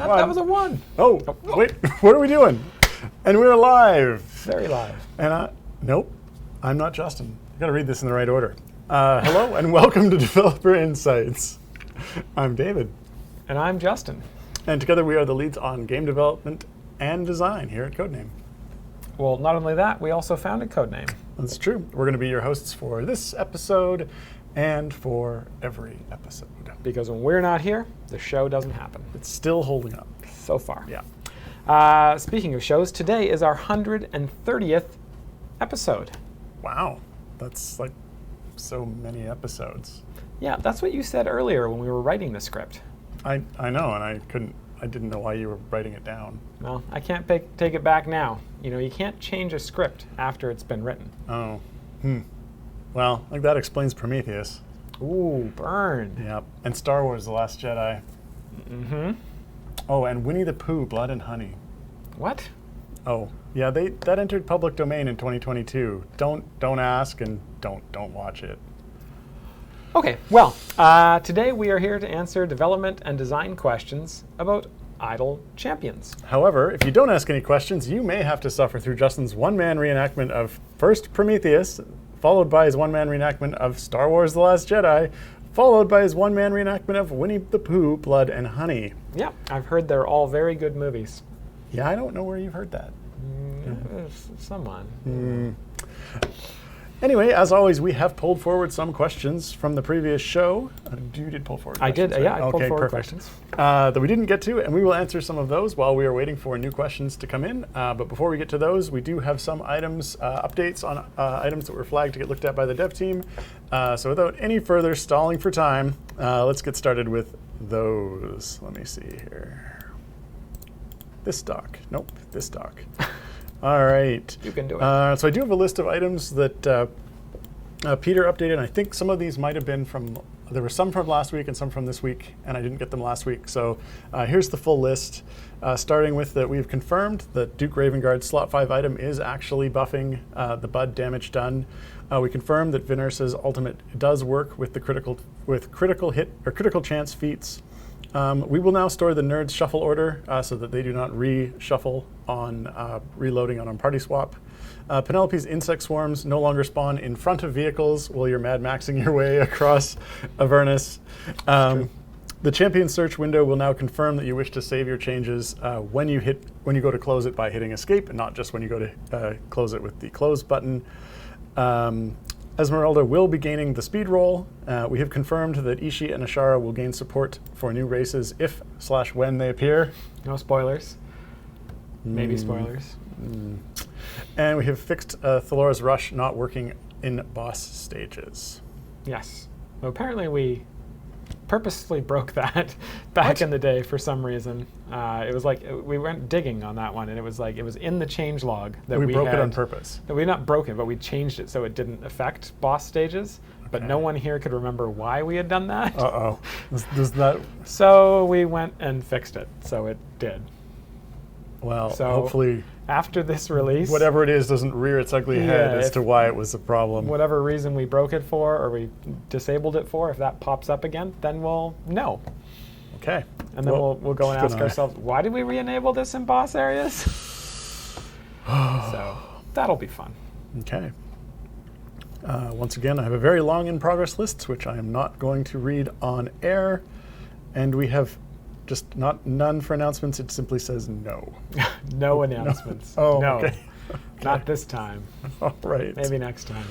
That was a 1. Oh, wait, what are we doing? And we're live. Very live. And nope, I'm not Justin. You gotta read this in the right order. Hello and welcome to Developer Insights. I'm David. And I'm Justin. And together we are the leads on game development and design here at Codename. Well, not only that, we also founded Codename. That's true. We're gonna be your hosts for this episode and for every episode. Because when we're not here, the show doesn't happen. It's still holding up. So far. Yeah. Speaking of shows, today is our 130th episode. Wow. That's like so many episodes. Yeah, that's what you said earlier when we were writing the script. I know, and I didn't know why you were writing it down. Well, I can't take it back now. You know, you can't change a script after it's been written. Oh. Well, like that explains Prometheus. Ooh, burn. Yep. And Star Wars: The Last Jedi. Mm-hmm. Oh, and Winnie the Pooh: Blood and Honey. What? Oh, yeah, that entered public domain in 2022. Don't ask and don't watch it. Okay, well, today we are here to answer development and design questions about idle champions. However, if you don't ask any questions, you may have to suffer through Justin's one-man reenactment of first Prometheus, followed by his one-man reenactment of Star Wars: The Last Jedi, followed by his one-man reenactment of Winnie the Pooh: Blood and Honey. Yeah, I've heard they're all very good movies. Yeah, I don't know where you've heard that. Someone. Anyway, as always, we have pulled forward some questions from the previous show. You did pull forward I questions, did, right? yeah, I pulled Okay, forward perfect. questions. That we didn't get to, and we will answer some of those while we are waiting for new questions to come in. But before we get to those, we do have some items, updates on items that were flagged to get looked at by the dev team. So without any further stalling for time, let's get started with those. Let me see here. This doc. Nope, this doc. All right. You can do it. So I do have a list of items that Peter updated. I think some of these might have been there were some from last week and some from this week, and I didn't get them last week. So here's the full list, starting with that we've confirmed that Duke Ravengard's slot 5 item is actually buffing the Bud damage done. We confirmed that Vinursa's ultimate does work with the critical hit or critical chance feats. We will now store the Nerd's shuffle order so that they do not reshuffle on reloading on party swap. Penelope's insect swarms no longer spawn in front of vehicles while you're Mad Maxing your way across Avernus. The champion search window will now confirm that you wish to save your changes when you go to close it by hitting escape, and not just when you go to close it with the close button. Esmeralda will be gaining the speed roll. We have confirmed that Ishii and Ashara will gain support for new races if/when they appear. No spoilers. Maybe spoilers. And we have fixed Thalora's Rush not working in boss stages. Yes. Well, apparently we purposely broke that back in the day for some reason. It was like we went digging on that one, and it was in the changelog that we broke it on purpose. We not broke it, but we changed it so it didn't affect boss stages. But no one here could remember why we had done that. Uh-oh. Does that... So we went and fixed it, so it did. Well, so hopefully after this release, whatever it is doesn't rear its ugly head as to why it was a problem. Whatever reason we broke it for or we disabled it for, if that pops up again, then we'll know. Okay. And then we'll go and ask ourselves, why did we re-enable this in boss areas? So that'll be fun. Okay. Once again, I have a very long in-progress list, which I am not going to read on air. And we have just none for announcements. It simply says no. No announcements. No. Oh, no. Okay. Not this time. All right. Maybe next time.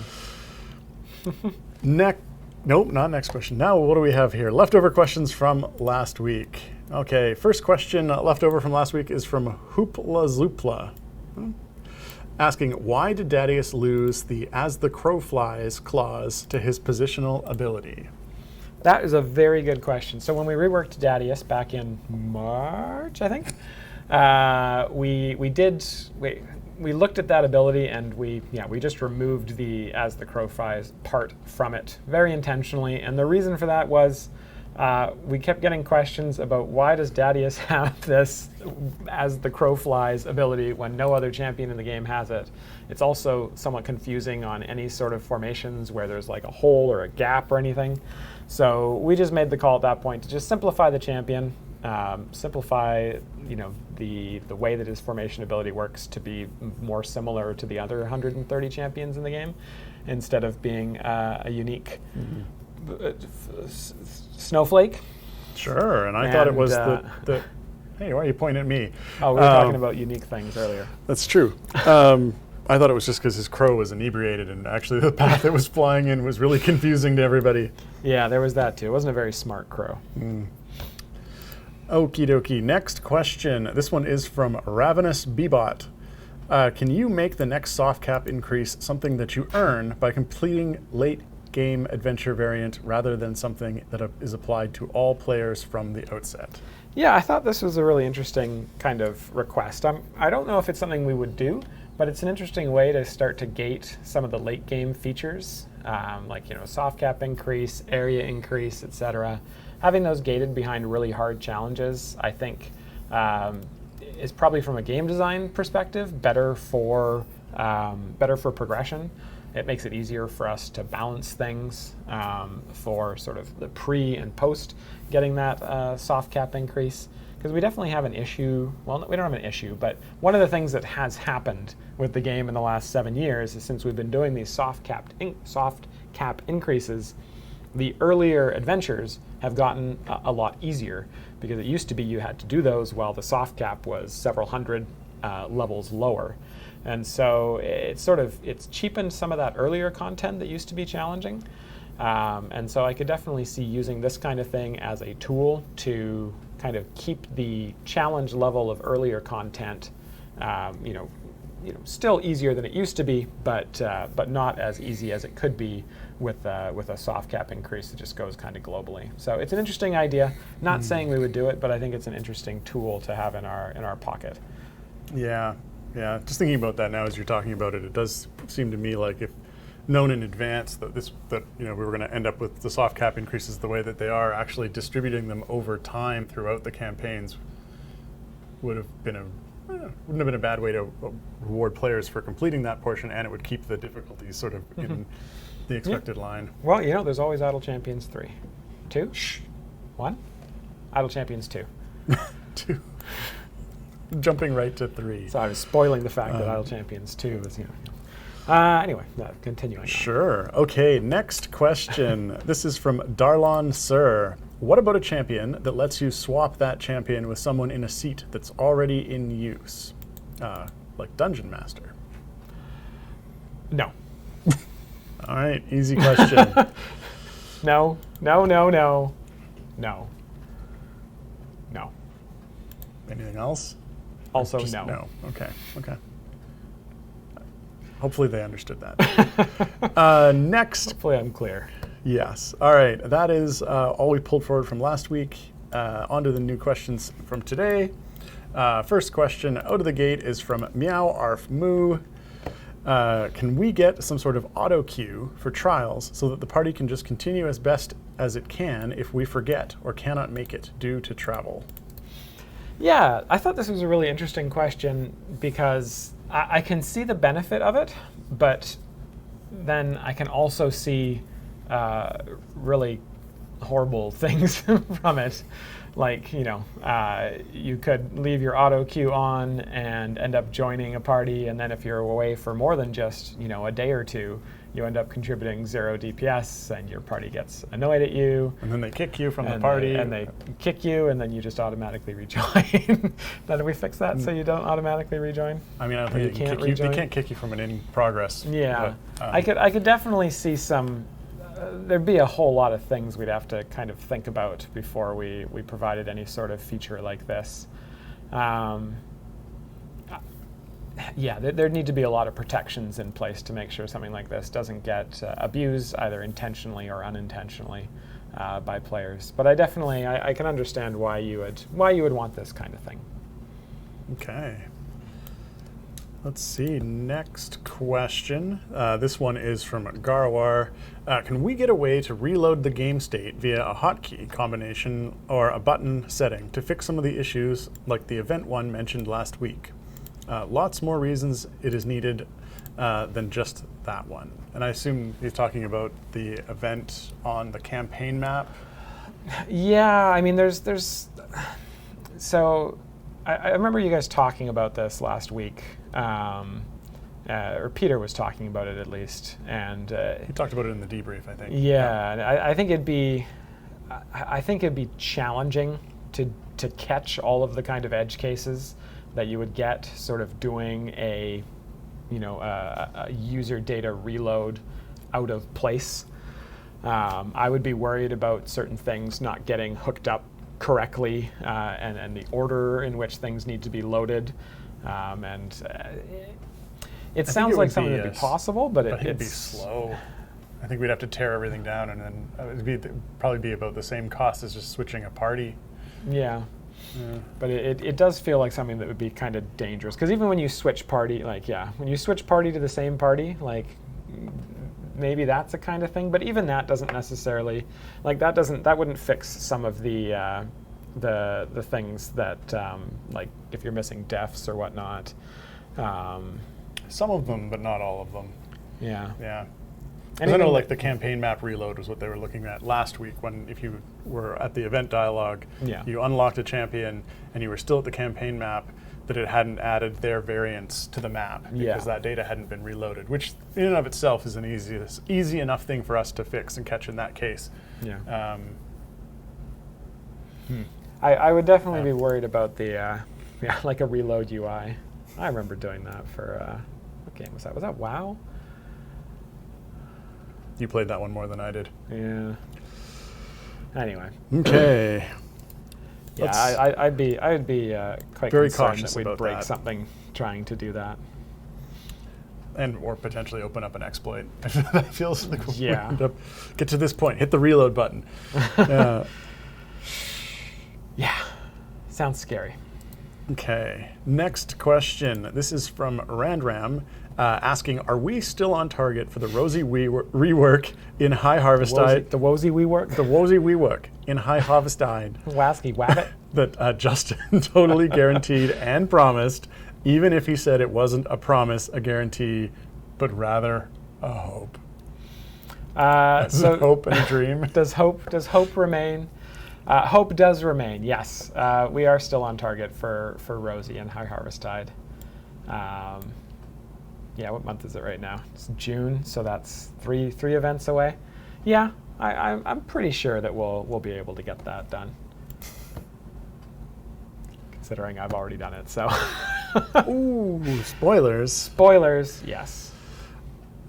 Nope, not next question. Now, what do we have here? Leftover questions from last week. Okay, first question leftover from last week is from Hoopla Zoopla. Asking, why did Dadius lose the as the crow flies clause to his positional ability? That is a very good question. So when we reworked Dadius back in March, I think, we looked at that ability and we just removed the as the crow flies part from it very intentionally. And the reason for that was we kept getting questions about why does Dadius have this as the crow flies ability when no other champion in the game has it. It's also somewhat confusing on any sort of formations where there's like a hole or a gap or anything. So we just made the call at that point to just simplify the champion, simplify, the way that his formation ability works to be more similar to the other 130 champions in the game, instead of being a unique snowflake. Sure, and I thought it was the. Hey, why are you pointing at me? Oh, we were talking about unique things earlier. That's true. I thought it was just because his crow was inebriated, and actually the path it was flying in was really confusing to everybody. Yeah, there was that too. It wasn't a very smart crow. Okie dokie. Next question. This one is from Ravenous Bebot. Can you make the next soft cap increase something that you earn by completing late game adventure variant rather than something that is applied to all players from the outset? Yeah, I thought this was a really interesting kind of request. I don't know if it's something we would do, but it's an interesting way to start to gate some of the late game features, like soft cap increase, area increase, etc. Having those gated behind really hard challenges, I think, is probably from a game design perspective better for progression. It makes it easier for us to balance things for sort of the pre and post getting that soft cap increase. Because we definitely have an issue. Well, we don't have an issue, but one of the things that has happened with the game in the last 7 years is since we've been doing these soft cap increases, the earlier adventures have gotten a lot easier, because it used to be you had to do those while the soft cap was several hundred levels lower. And so it's cheapened some of that earlier content that used to be challenging. And so I could definitely see using this kind of thing as a tool to kind of keep the challenge level of earlier content, still easier than it used to be, but not as easy as it could be with a soft cap increase that just goes kind of globally. So it's an interesting idea. Not saying we would do it, but I think it's an interesting tool to have in our pocket. Yeah. Just thinking about that now as you're talking about it, it does seem to me like if known in advance that we were going to end up with the soft cap increases the way that they are, actually distributing them over time throughout the campaigns wouldn't have been a bad way to reward players for completing that portion, and it would keep the difficulties sort of in the expected line. Well, there's always Idle Champions 3. 2? 1? Idle Champions 2. 2. Jumping right to 3. So I was spoiling the fact that Idle Champions 2 is, anyway, continuing. Sure. Okay, next question. This is from Darlon Sir. What about a champion that lets you swap that champion with someone in a seat that's already in use? Like Dungeon Master. No. All right, easy question. No. Anything else? Also, just no. No. Okay. Hopefully they understood that. Next. Hopefully I'm clear. Yes. All right. That is all we pulled forward from last week. On to the new questions from today. First question out of the gate is from Meow Arf Moo. Can we get some sort of auto queue for trials so that the party can just continue as best as it can if we forget or cannot make it due to travel? Yeah, I thought this was a really interesting question because I can see the benefit of it, but then I can also see really horrible things from it. Like, you could leave your auto queue on and end up joining a party, and then if you're away for more than just, a day or two, you end up contributing 0 DPS, and your party gets annoyed at you. And then they kick you from the party. And they kick you, and then you just automatically rejoin. Now, did we fix that so you don't automatically rejoin? I mean, I don't think they can't kick you from an in progress. Yeah, but, I could definitely see some. There'd be a whole lot of things we'd have to kind of think about before we provided any sort of feature like this. Yeah, there'd need to be a lot of protections in place to make sure something like this doesn't get abused either intentionally or unintentionally by players. But I can understand why you would want this kind of thing. Okay. Let's see, next question. This one is from Garwar. Can we get a way to reload the game state via a hotkey combination or a button setting to fix some of the issues like the event one mentioned last week? Lots more reasons it is needed than just that one. And I assume he's talking about the event on the campaign map? Yeah, I mean, there's So I remember you guys talking about this last week, or Peter was talking about it at least, and He talked about it in the debrief, I think. yeah, and I think it'd be challenging to catch all of the kind of edge cases that you would get sort of doing a user data reload out of place. I would be worried about certain things not getting hooked up correctly, and the order in which things need to be loaded. It sounds like something that would be possible, but it'd be slow. I think we'd have to tear everything down, and then it'd probably be about the same cost as just switching a party. Yeah. But it does feel like something that would be kind of dangerous, because even when you switch party, when you switch party to the same party, maybe that's a kind of thing. But even that doesn't necessarily, that wouldn't fix some of the things that if you're missing defs or whatnot. Some of them, but not all of them. Yeah. Yeah. I know the campaign map reload was what they were looking at last week, when if you were at the event dialogue, you unlocked a champion and you were still at the campaign map, that it hadn't added their variants to the map because that data hadn't been reloaded, which in and of itself is an easy enough thing for us to fix and catch in that case. Yeah. I would definitely be worried about the a reload UI. I remember doing that for what game was that? Was that WoW? You played that one more than I did. Yeah. Anyway. Okay. Yeah, I'd be quite very concerned cautious that we'd about break that. something trying to do that. Or potentially open up an exploit. That feels like we Yeah. end up, get to this point, hit the reload button. Yeah. Sounds scary. Okay. Next question. This is from Randram. Asking, are we still on target for the Rosie rework in High Harvestide? The Wozy rework? The Wozy rework in High Harvestide Wasky Wabbit? that Justin totally guaranteed and promised, even if he said it wasn't a promise, a guarantee, but rather a hope. So Hope and a dream. Does hope remain? Hope does remain, yes. We are still on target for Rosie and High Harvestide. Yeah, what month is it right now? It's June, so that's three events away. Yeah, I'm pretty sure that we'll be able to get that done. Considering I've already done it, so. Ooh, spoilers. Spoilers, yes.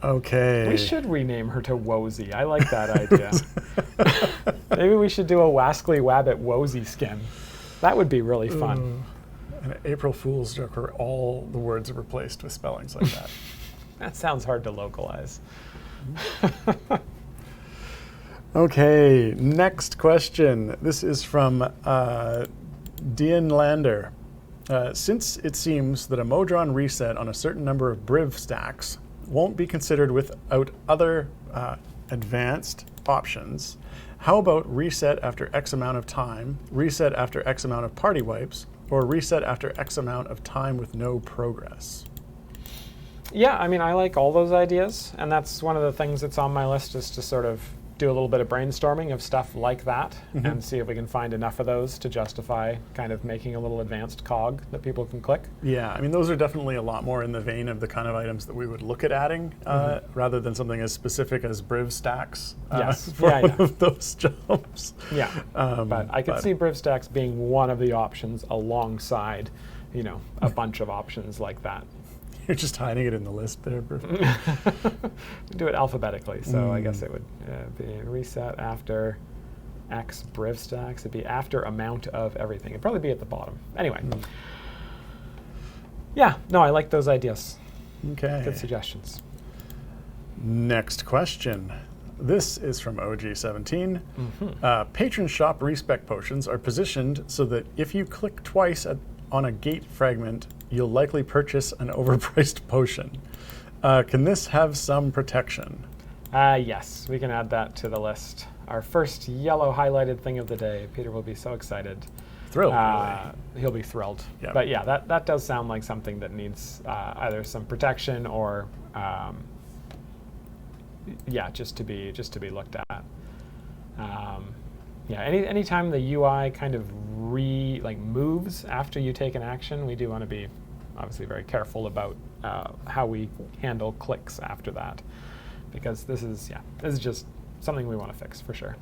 Okay. We should rename her to Wozy. I like that idea. Maybe we should do a Wascally Wabbit Wozy skin. That would be really fun. An April Fool's joke where all the words are replaced with spellings like that. That sounds hard to localize. Okay, next question. This is from Dean Lander. Since it seems that a Modron reset on a certain number of Briv stacks won't be considered without other advanced options, how about reset after X amount of time, reset after X amount of party wipes, or reset after X amount of time with no progress? Yeah, I mean, I like all those ideas, and that's one of the things that's on my list, is to sort of do a little bit of brainstorming of stuff like that, and see if we can find enough of those to justify kind of making a little advanced cog that people can click. Yeah, I mean, those are definitely a lot more in the vein of the kind of items that we would look at adding, rather than something as specific as Briv stacks for one of those jobs. Yeah, but I could see Briv stacks being one of the options alongside, a bunch of options like that. You're just hiding it in the list there, Briv. Do it alphabetically, so I guess it would be reset after X Briv stacks. It'd be after amount of everything. It'd probably be at the bottom. Anyway. Yeah, no, I like those ideas. Okay. Good suggestions. Next question. This is from OG17. Patron shop respec potions are positioned so that if you click twice on a gate fragment, you'll likely purchase an overpriced potion. Can this have some protection? Yes, we can add that to the list. Our first yellow highlighted thing of the day. Peter will be so excited. Thrilled, really. He'll be thrilled. Yep. But yeah, that does sound like something that needs either some protection or just to be looked at. Anytime the UI kind of moves after you take an action, we do want to be obviously very careful about how we handle clicks after that, because this is just something we want to fix for sure.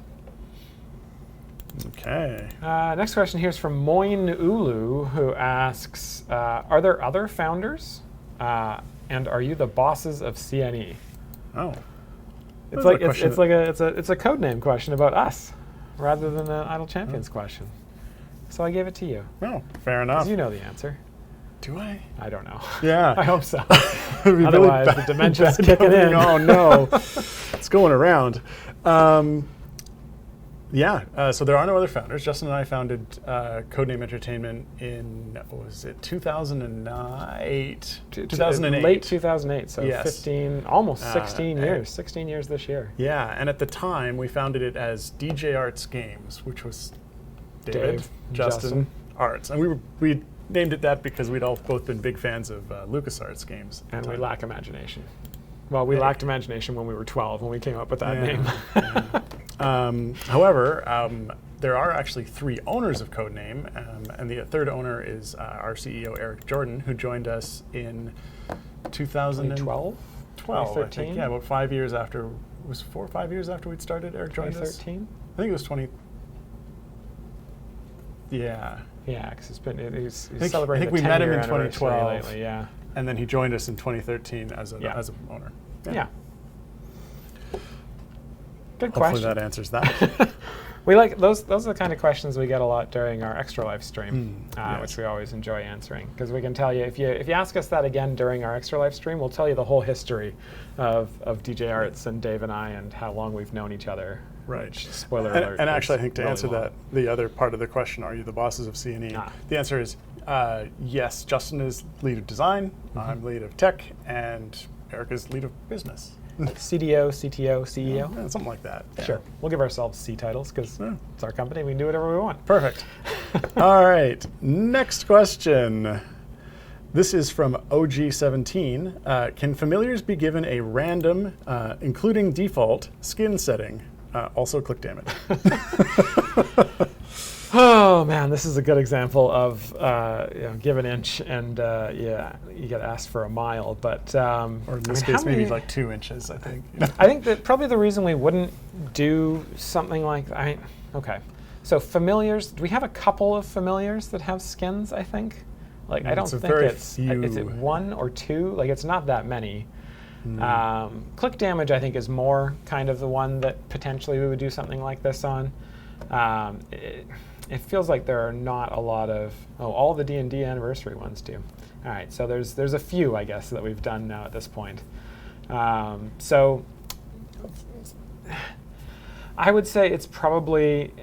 Okay. Next question here is from Moin Ulu, who asks, are there other founders? And are you the bosses of CNE? Oh. It's a codename question about us rather than an Idle Champions question. So I gave it to you. Oh, fair enough. 'Cause you know the answer. Do I? I don't know. Yeah. I hope so. Really Otherwise, bad. the dementia's kicking in. Oh no, it's going around. So there are no other founders. Justin and I founded Codename Entertainment in, what was it, 2008? 2008. Late 2008, so Yes. 15, almost 16 years. 16 years this year. Yeah, and at the time we founded it as DJ Arts Games, which was David, Dave, Justin, Arts. And we named it that because we'd all both been big fans of LucasArts games. And we lack imagination. Well, we lacked imagination when we were 12 when we came up with that name. However, there are actually 3 owners of Codename, and the third owner is our CEO, Eric Jordan, who joined us in 2012? 2013? Yeah, about 5 years after, it was 4 or 5 years after we'd started, Eric joined us? 2013? I think it was 20. Yeah. Yeah, because he's I celebrating think we the met him 10-year in anniversary 2012. lately, yeah. And then he joined us in 2013 as an owner. Yeah. Good Hopefully question. that answers that. We like those are the kind of questions we get a lot during our extra live stream, yes. which we always enjoy answering, because we can tell you if you ask us that again during our extra live stream, we'll tell you the whole history of DJ Arts and Dave and I and how long we've known each other. Right. Which, spoiler alert. And actually, I think to really answer long. that, the other part of the question, are you the bosses of CNE? The answer is yes. Justin is lead of design, I'm lead of tech, and Eric is lead of business. CDO, CTO, CEO. Yeah, something like that. Yeah. Sure. We'll give ourselves C titles because it's our company. We can do whatever we want. Perfect. All right. Next question. This is from OG17. Can familiars be given a random, including default, skin setting? Also click damage. Oh man, this is a good example of give an inch and you get asked for a mile. But or in this case, maybe like 2 inches. I think. I think that probably the reason we wouldn't do something like that. Okay, so familiars. Do we have a couple of familiars that have skins? I think. Like I don't think it's is it 1 or 2? Like it's not that many. Click damage, I think, is more kind of the one that potentially we would do something like this on. It feels like there are not a lot of all the D&D anniversary ones do. All right, so there's a few, I guess, that we've done now at this point. So I would say it's probably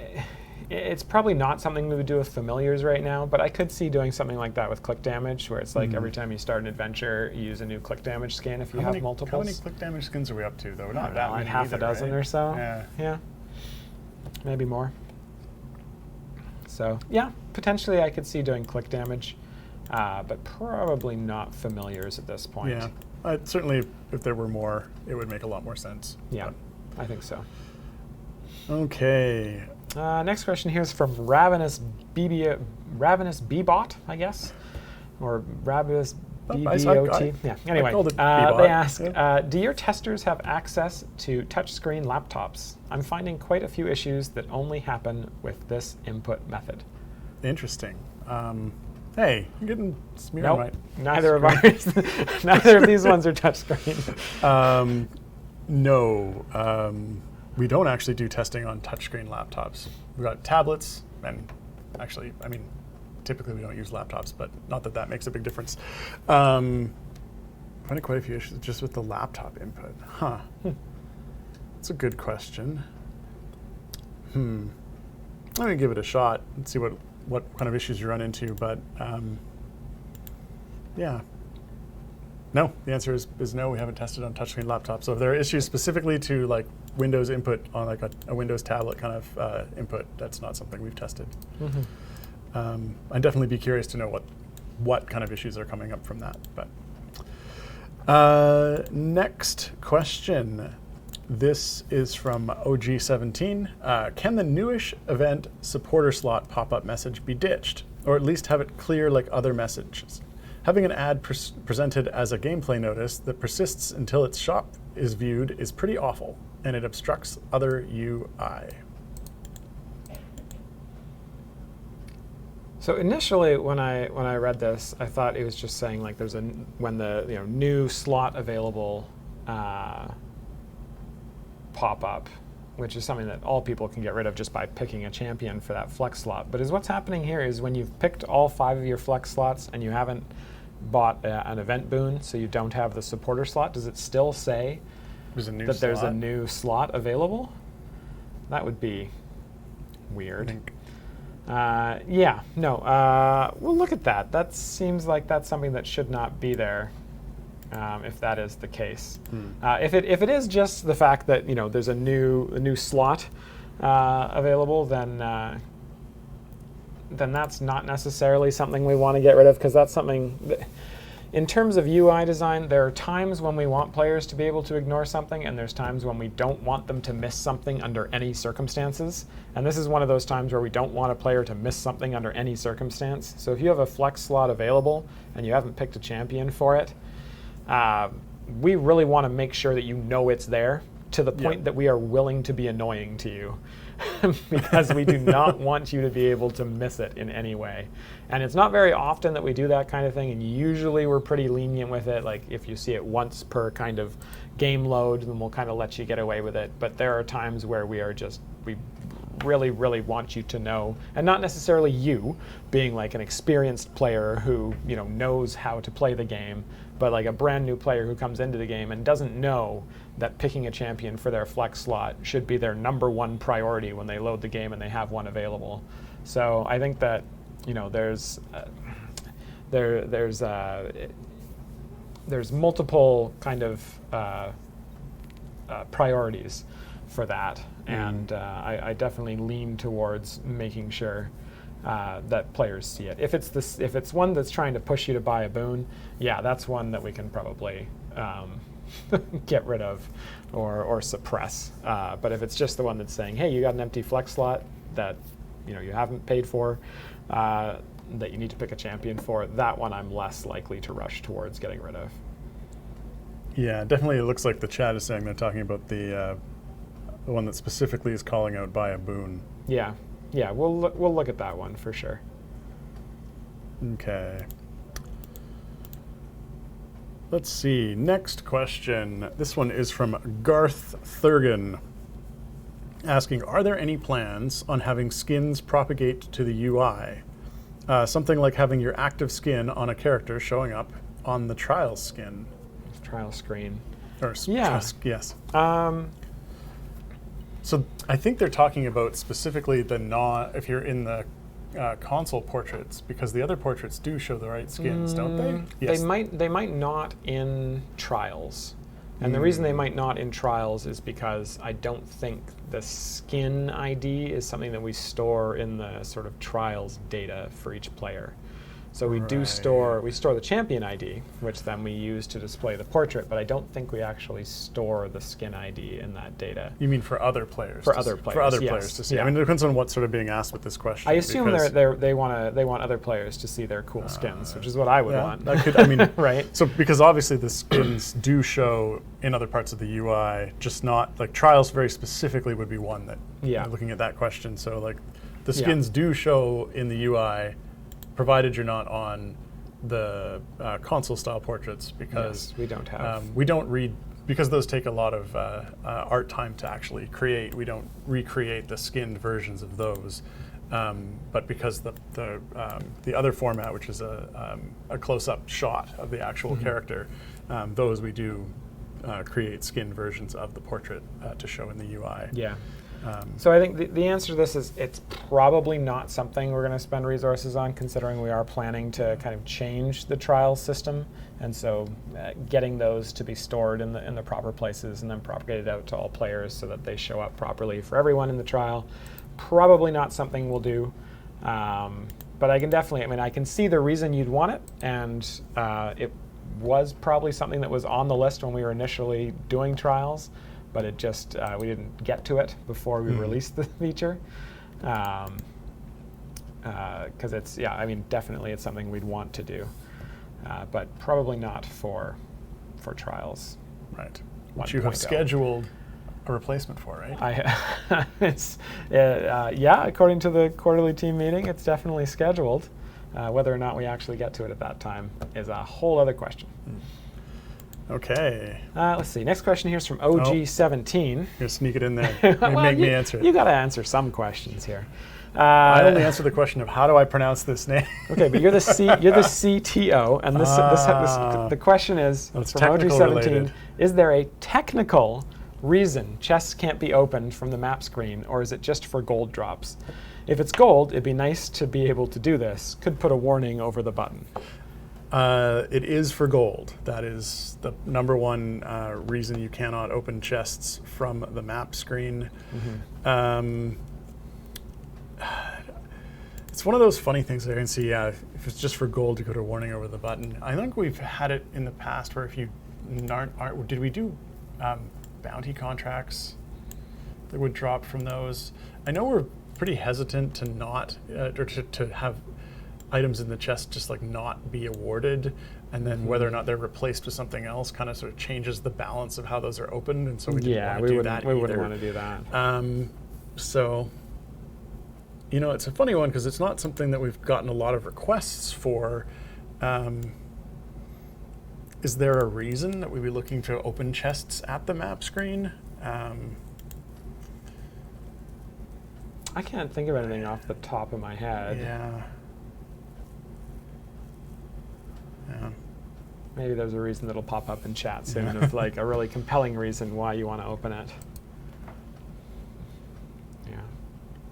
not something we would do with familiars right now, but I could see doing something like that with click damage, where it's like every time you start an adventure, you use a new click damage skin if you have multiples. How many click damage skins are we up to, though? Not that like many. half a dozen or so. Yeah. Maybe more. So yeah, potentially I could see doing click damage, but probably not familiars at this point. Yeah, certainly if there were more, it would make a lot more sense. Yeah, I think so. Okay. Next question here is from Ravenous Bebot, I guess, or Ravenous BBOT. Yeah. Anyway, they ask, do your testers have access to touchscreen laptops? I'm finding quite a few issues that only happen with this input method. Interesting. Hey, you're getting smeared. Nope, neither of ours. Neither of these ones are touchscreen. No, we don't actually do testing on touchscreen laptops. We've got tablets, and actually, I mean, typically we don't use laptops, but not that that makes a big difference. Finding quite a few issues just with the laptop input. Huh. That's a good question. Let me give it a shot and see what kind of issues you run into, but yeah. No, the answer is no, we haven't tested on touchscreen laptops. So if there are issues specifically to like Windows input on like a Windows tablet kind of input, that's not something we've tested. I'd definitely be curious to know what kind of issues are coming up from that. But next question. This is from OG17. Can the newish event supporter slot pop-up message be ditched, or at least have it clear like other messages? Having an ad presented as a gameplay notice that persists until its shop is viewed is pretty awful, and it obstructs other UI. So initially, when I read this, I thought it was just saying like there's when the new slot available pop up, which is something that all people can get rid of just by picking a champion for that flex slot. But what's happening here is when you've picked all 5 of your flex slots and you haven't bought an event boon, so you don't have the supporter slot, does it still say that there's a new slot available? That would be weird. Yeah, no, we'll look at that. That seems like that's something that should not be there. If that is the case, if it is just the fact that there's a new slot available, then that's not necessarily something we want to get rid of, because that's something that, in terms of UI design, there are times when we want players to be able to ignore something, and there's times when we don't want them to miss something under any circumstances. And this is one of those times where we don't want a player to miss something under any circumstance. So if you have a flex slot available and you haven't picked a champion for it, we really want to make sure that it's there to the point that we are willing to be annoying to you, because we do not want you to be able to miss it in any way. And it's not very often that we do that kind of thing, and usually we're pretty lenient with it. Like if you see it once per kind of game load, then we'll kind of let you get away with it. But there are times where we really, really want you to know, and not necessarily you being like an experienced player who knows how to play the game, but like a brand new player who comes into the game and doesn't know that picking a champion for their flex slot should be their number 1 priority when they load the game and they have one available. So I think that there's multiple kind of priorities for that, and I definitely lean towards making sure that players see it. If it's one that's trying to push you to buy a boon, yeah, that's one that we can probably get rid of or suppress. But if it's just the one that's saying, hey, you got an empty flex slot that you haven't paid for, that you need to pick a champion for, that one I'm less likely to rush towards getting rid of. Yeah, definitely. It looks like the chat is saying they're talking about the one that specifically is calling out buy a boon. Yeah, we'll look at that one for sure. Okay. Let's see. Next question. This one is from Garth Thurgan, asking, are there any plans on having skins propagate to the UI? Something like having your active skin on a character showing up on the trial skin. Trial screen. Yes. So I think they're talking about specifically if you're in the console portraits, because the other portraits do show the right skins, don't they? Yes. They might not in trials. And the reason they might not in trials is because I don't think the skin ID is something that we store in the sort of trials data for each player. So we do store the champion ID, which then we use to display the portrait, but I don't think we actually store the skin ID in that data. You mean for other players? For other players to see. Yeah. I mean, it depends on what's sort of being asked with this question. I assume they want other players to see their cool skins, which is what I would want. That could, I mean, right? So because obviously the skins do show in other parts of the UI, just not like trials very specifically would be one that looking at that question. So like the skins do show in the UI, provided you're not on the console style portraits, because we don't have we don't read, because those take a lot of art time to actually create. We don't recreate the skinned versions of those, but because the other format, which is a close-up shot of the actual character, those we do create skinned versions of the portrait to show in the UI. Yeah. So I think the answer to this is it's probably not something we're going to spend resources on, considering we are planning to kind of change the trial system, and so getting those to be stored in the proper places and then propagated out to all players so that they show up properly for everyone in the trial, probably not something we'll do. But I can definitely, I can see the reason you'd want it, and it was probably something that was on the list when we were initially doing trials. but it just we didn't get to it before we released the feature. Because definitely it's something we'd want to do, but probably not for trials. Right. Which you have scheduled a replacement for, right? According to the quarterly team meeting, it's definitely scheduled. Whether or not we actually get to it at that time is a whole other question. Okay. Let's see. Next question here is from OG17. You're sneak it in there. Make me answer it. You got to answer some questions here. I only answer the question of how do I pronounce this name. Okay, but you're the CTO, and the question is from OG17: related. Is there a technical reason chests can't be opened from the map screen, or is it just for gold drops? If it's gold, it'd be nice to be able to do this. Could put a warning over the button. It is for gold. That is the number one reason you cannot open chests from the map screen. It's one of those funny things that I can see. If it's just for gold, you put a warning over the button. I think we've had it in the past where if you did we do bounty contracts that would drop from those? I know we're pretty hesitant to not or to have items in the chest just like not be awarded, and then whether or not they're replaced with something else kind of sort of changes the balance of how those are opened, and so we didn't want to do that either. We wouldn't want to do that. So, it's a funny one because it's not something that we've gotten a lot of requests for. Is there a reason that we'd be looking to open chests at the map screen? I can't think of anything off the top of my head. Yeah. Maybe there's a reason that'll pop up in chat soon of like a really compelling reason why you want to open it.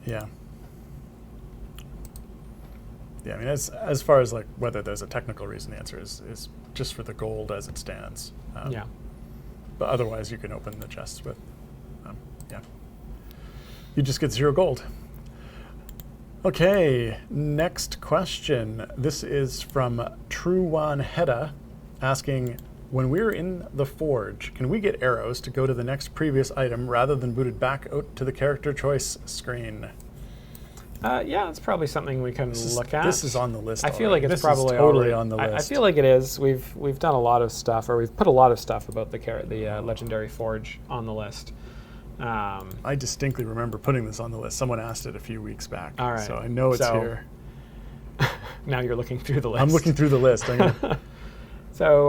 Yeah. I mean, as far as like whether there's a technical reason, the answer is just for the gold as it stands. But otherwise, you can open the chests with, you just get 0 gold. Okay, next question. This is from Truwan Hedda asking, when we're in the forge, can we get arrows to go to the next previous item rather than booted back out to the character choice screen? It's probably something we can look at. This is on the list. I feel like it's probably totally on the list. I feel like it is. We've done a lot of stuff, or we've put a lot of stuff about the legendary forge on the list. I distinctly remember putting this on the list. Someone asked it a few weeks back. All right. So I know it's here. Now you're looking through the list. I'm looking through the list. So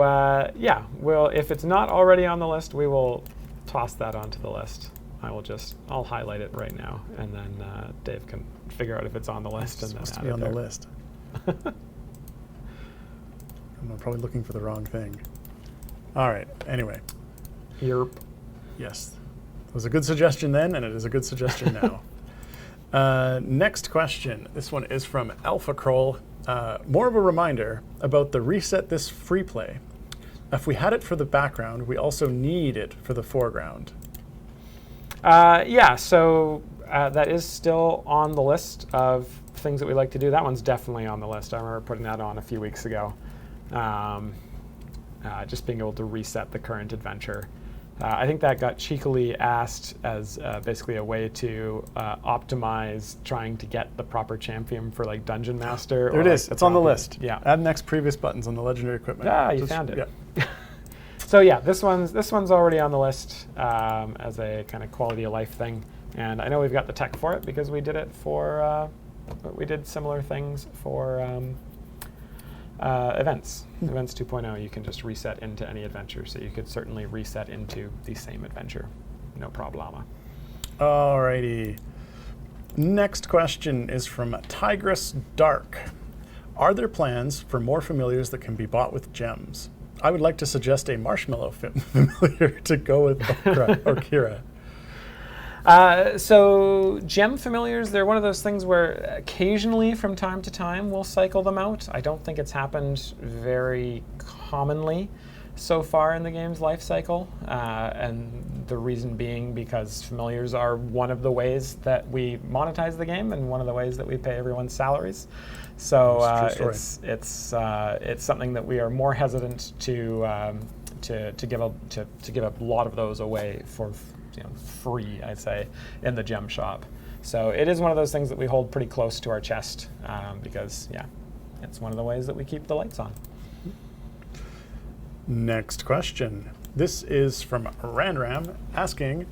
well, if it's not already on the list, we will toss that onto the list. I'll highlight it right now, and then Dave can figure out if it's on the list. It's and supposed then to be on the list. I'm probably looking for the wrong thing. All right. Anyway. Yerp. Yes. It was a good suggestion then, and it is a good suggestion now. Next question. This one is from Alpha Kroll. More of a reminder about the reset this free play. If we had it for the background, we also need it for the foreground. So that is still on the list of things that we like to do. That one's definitely on the list. I remember putting that on a few weeks ago. Just being able to reset the current adventure. I think that got cheekily asked as basically a way to optimize trying to get the proper champion for like Dungeon Master. There it is. It's on the list. Yeah. Add next previous buttons on the legendary equipment. You found it. Yeah. So this one's already on the list as a kind of quality of life thing, and I know we've got the tech for it because we did it for we did similar things for events. Events 2.0, you can just reset into any adventure, so you could certainly reset into the same adventure, no problema. Alrighty. Next question is from Tigress Dark. Are there plans for more familiars that can be bought with gems? I would like to suggest a marshmallow familiar to go with Okra or Kira. So gem familiars, they're one of those things where occasionally from time to time we'll cycle them out. I don't think it's happened very commonly so far in the game's life cycle. And the reason being because familiars are one of the ways that we monetize the game and one of the ways that we pay everyone's salaries. So it's something that we are more hesitant to to give a lot of those away for free, I'd say, in the gem shop. So it is one of those things that we hold pretty close to our chest because it's one of the ways that we keep the lights on. Next question. This is from Ranram asking,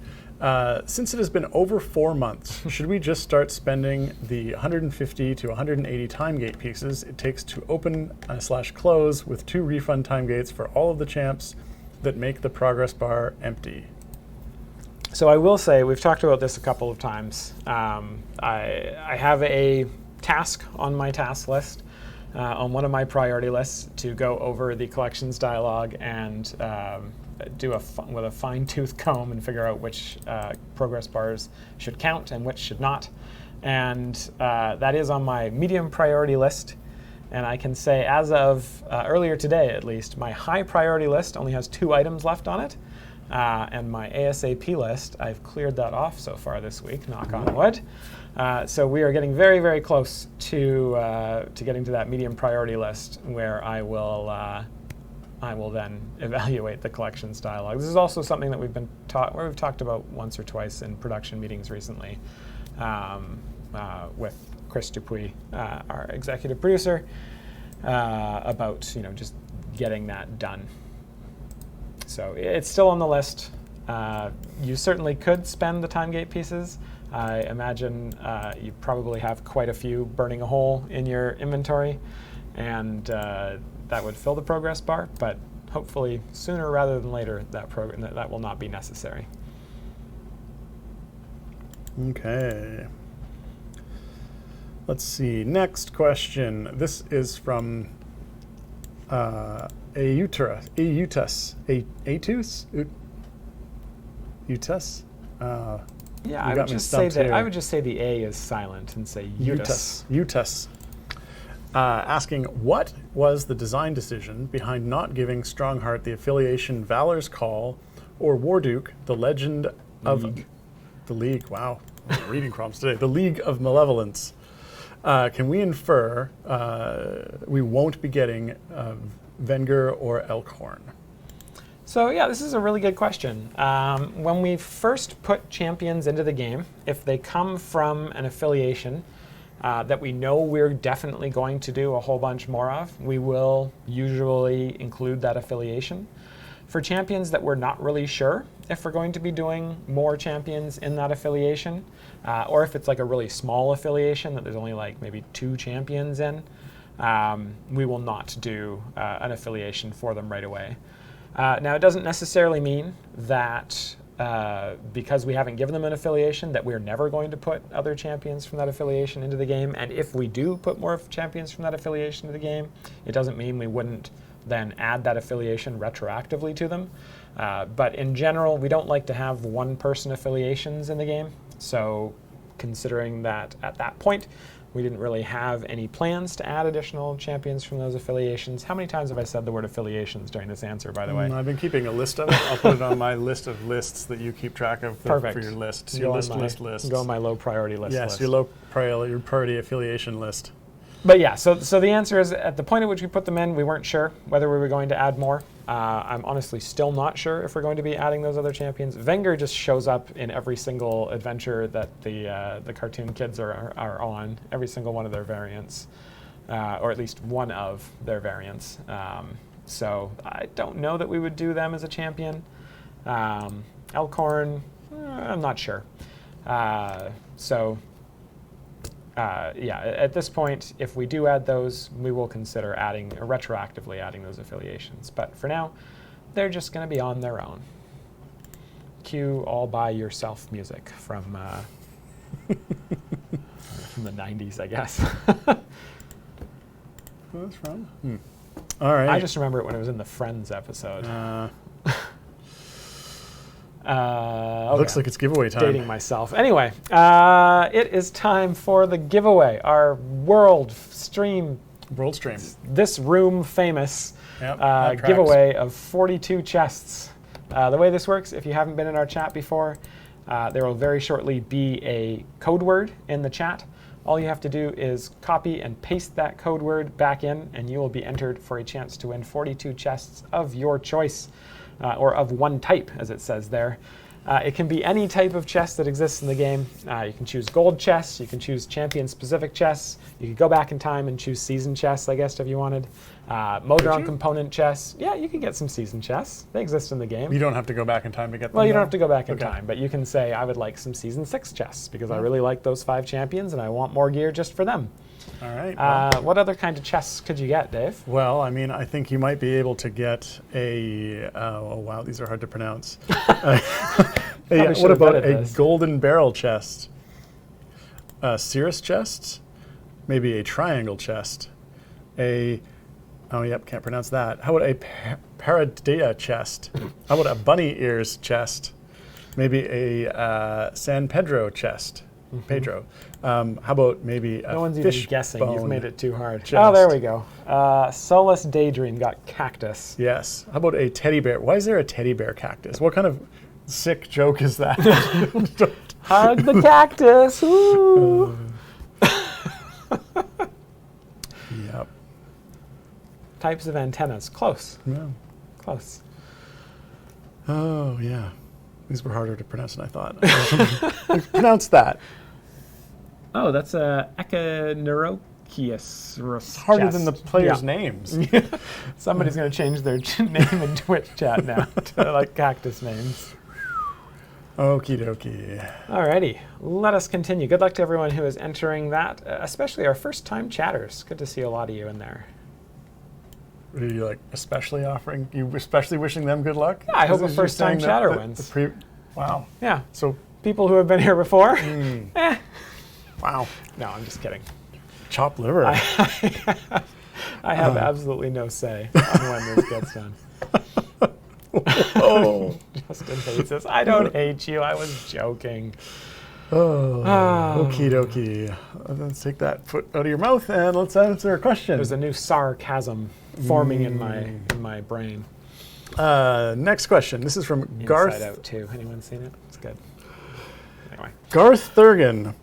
since it has been over 4 months, should we just start spending the 150 to 180 time gate pieces it takes to open / close with 2 refund time gates for all of the champs that make the progress bar empty? So I will say, we've talked about this a couple of times. I have a task on my task list, on one of my priority lists, to go over the collections dialogue and do with a fine-tooth comb and figure out which progress bars should count and which should not. And that is on my medium priority list. And I can say, as of earlier today at least, my high priority list only has 2 items left on it. And my ASAP list, I've cleared that off so far this week, knock on wood. So we are getting very, very close to getting to that medium priority list, where I will then evaluate the collections dialogue. This is also something that we've talked about once or twice in production meetings recently with Chris Dupuis, our executive producer, about just getting that done. So it's still on the list. You certainly could spend the time gate pieces. I imagine you probably have quite a few burning a hole in your inventory, and that would fill the progress bar, but hopefully sooner rather than later that will not be necessary. Okay. Let's see. Next question. This is from Autus. Yeah, I would just say the A is silent and say Autus. Asking, what was the design decision behind not giving Strongheart the affiliation Valor's Call or Warduke the Legend of the League? Wow, reading prompts today. The League of Malevolence. Can we infer we won't be getting Venger or Elkhorn? So yeah, this is a really good question. When we first put champions into the game, if they come from an affiliation that we know we're definitely going to do a whole bunch more of, we will usually include that affiliation. For champions that we're not really sure if we're going to be doing more champions in that affiliation, or if it's like a really small affiliation that there's only like maybe 2 champions in, we will not do an affiliation for them right away. Now, it doesn't necessarily mean that because we haven't given them an affiliation that we're never going to put other champions from that affiliation into the game. And if we do put more champions from that affiliation into the game, it doesn't mean we wouldn't then add that affiliation retroactively to them. But in general, we don't like to have one-person affiliations in the game. So considering that at that point, we didn't really have any plans to add additional champions from those affiliations. How many times have I said the word affiliations during this answer, by the way? I've been keeping a list of it. I'll put it on my list of lists that you keep track of for your lists. Your list. Go on my low priority list. Yes, your low priority affiliation list. But yeah, so the answer is, at the point at which we put them in, we weren't sure whether we were going to add more. I'm honestly still not sure if we're going to be adding those other champions. Venger just shows up in every single adventure that the cartoon kids are on, every single one of their variants, or at least one of their variants. So I don't know that we would do them as a champion. Elkhorn, I'm not sure. Yeah, at this point, if we do add those, we will consider adding, or retroactively adding those affiliations. But for now, they're just going to be on their own. Cue all by yourself music from the 90s, I guess. Who that's from? All right. I just remember it when it was in the Friends episode. Looks like it's giveaway time. Dating myself. Anyway, it is time for the giveaway. Our world stream, this room famous giveaway of 42 chests. The way this works, if you haven't been in our chat before, there will very shortly be a code word in the chat All you have to do is copy and paste that code word back in, and you will be entered for a chance to win 42 chests of your choice, or of one type, as it says there. It can be any type of chest that exists in the game. You can choose gold chests, you can choose champion-specific chests, you could go back in time and choose season chests, I guess, if you wanted. Modron component chests. Yeah, you can get some season chests. They exist in the game. You don't have to go back in time to get them. Well, you don't have to go back in time, but you can say, I would like some season 6 chests because I really like those 5 champions and I want more gear just for them. All right. What other kind of chests could you get, Dave? Well, I mean, I think you might be able to get a, oh wow, these are hard to pronounce. What about a golden barrel chest? A cirrus chest? Maybe a triangle chest? Oh yep, can't pronounce that. How about a paradea chest? How about a bunny ears chest? Maybe a San Pedro chest? Pedro. How about maybe a No one's fish even guessing. bone You've made it too hard. chest? Oh, there we go. Solace Daydream got cactus. Yes. How about a teddy bear? Why is there a teddy bear cactus? What kind of sick joke is that? Hug the cactus. Woo! Yep. Types of antennas. Close. Yeah. Close. Oh, yeah. These were harder to pronounce than I thought. Pronounce that. Oh, that's a Echineurochius. It's harder than the players' names. Somebody's going to change their name in Twitch chat now to like cactus names. Okie dokie. Alrighty, let us continue. Good luck to everyone who is entering that, especially our first-time chatters. Good to see a lot of you in there. Are you like especially wishing them good luck? Yeah, I hope a Is you first-time saying chatter that wins. Wow. Yeah, So, people who have been here before. wow. No, I'm just kidding. Chopped liver. I have absolutely no say on when this gets done. Oh. Justin hates us. I don't hate you. I was joking. Oh. Okie dokie. Let's take that foot out of your mouth and let's answer a question. There's a new sarcasm forming in my brain. Next question. This is from Garth. Inside Out 2. Anyone seen it? It's good. Anyway. Garth Thurgan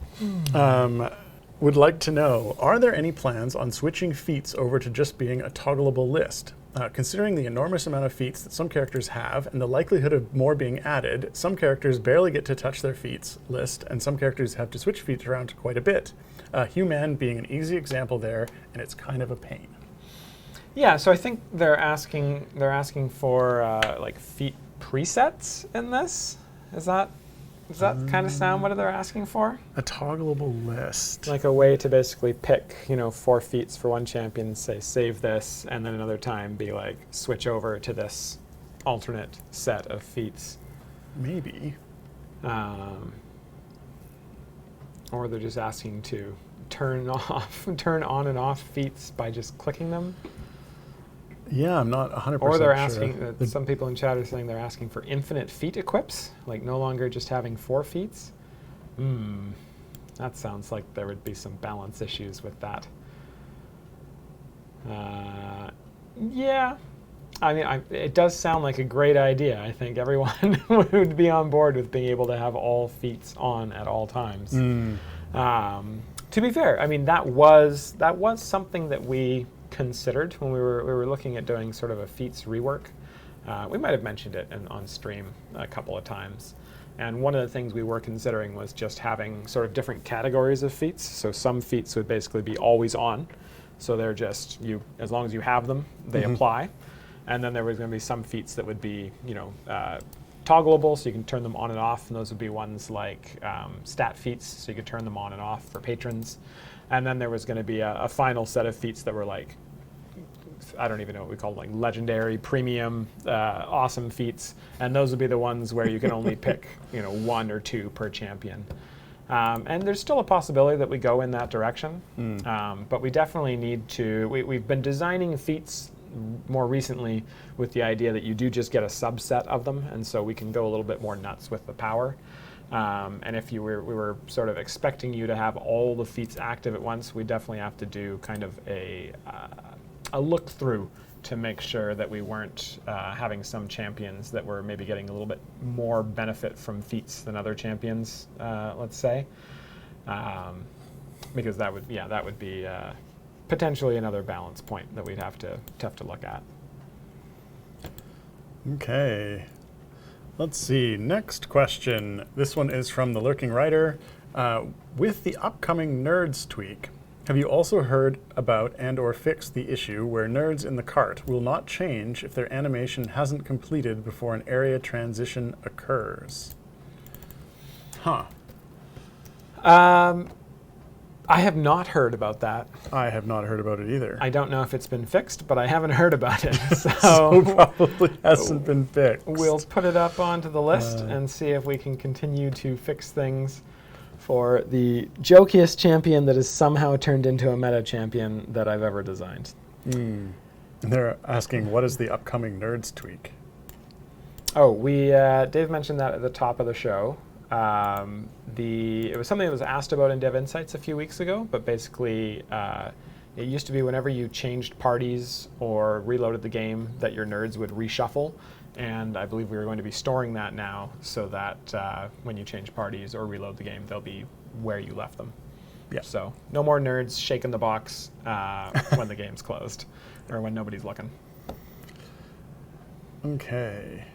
would like to know, are there any plans on switching feats over to just being a toggleable list? Considering the enormous amount of feats that some characters have and the likelihood of more being added, some characters barely get to touch their feats list, and some characters have to switch feats around quite a bit. Human being an easy example there, and it's kind of a pain. Yeah, so I think they're asking for like feat presets in this. Does that kind of sound what they're asking for? A toggleable list. Like a way to basically pick, 4 feats for one champion and say save this, and then another time be like switch over to this alternate set of feats. Maybe. Or they're just asking to turn on and off feats by just clicking them. Yeah, I'm not 100% Or they're sure. asking, some people in chat are saying they're asking for infinite feat equips, like no longer just having 4 feats. That sounds like there would be some balance issues with that. Yeah, I mean, it does sound like a great idea. I think everyone would be on board with being able to have all feats on at all times. To be fair, I mean, that was something that we considered when we were looking at doing sort of a feats rework. We might have mentioned it on stream a couple of times. And one of the things we were considering was just having sort of different categories of feats. So some feats would basically be always on. So they're just, as long as you have them, they apply. And then there was going to be some feats that would be, toggleable, so you can turn them on and off. And those would be ones like stat feats, so you could turn them on and off for patrons. And then there was going to be a final set of feats that were like, I don't even know what we call them, like legendary, premium, awesome feats. And those would be the ones where you can only pick, 1 or 2 per champion. And there's still a possibility that we go in that direction. But we definitely need to, we've been designing feats more recently with the idea that you do just get a subset of them. And so we can go a little bit more nuts with the power. And if we were sort of expecting you to have all the feats active at once, we definitely have to do kind of a look through to make sure that we weren't having some champions that were maybe getting a little bit more benefit from feats than other champions, let's say. because that would be potentially another balance point that we'd have to look at. Okay. Let's see. Next question. This one is from the Lurking Writer. With the upcoming Nerds tweak, have you also heard about and or fixed the issue where nerds in the cart will not change if their animation hasn't completed before an area transition occurs? Huh. I have not heard about that. I have not heard about it either. I don't know if it's been fixed, but I haven't heard about it. So probably hasn't been fixed. We'll put it up onto the list and see if we can continue to fix things for the jokiest champion that is somehow turned into a meta champion that I've ever designed. And they're asking, what is the upcoming Nerds tweak? Oh, Dave mentioned that at the top of the show. It was something that was asked about in Dev Insights a few weeks ago, but basically it used to be whenever you changed parties or reloaded the game that your nerds would reshuffle, and I believe we were going to be storing that now so that when you change parties or reload the game, they'll be where you left them. Yeah. So no more nerds shaking the box when the game's closed or when nobody's looking. Okay.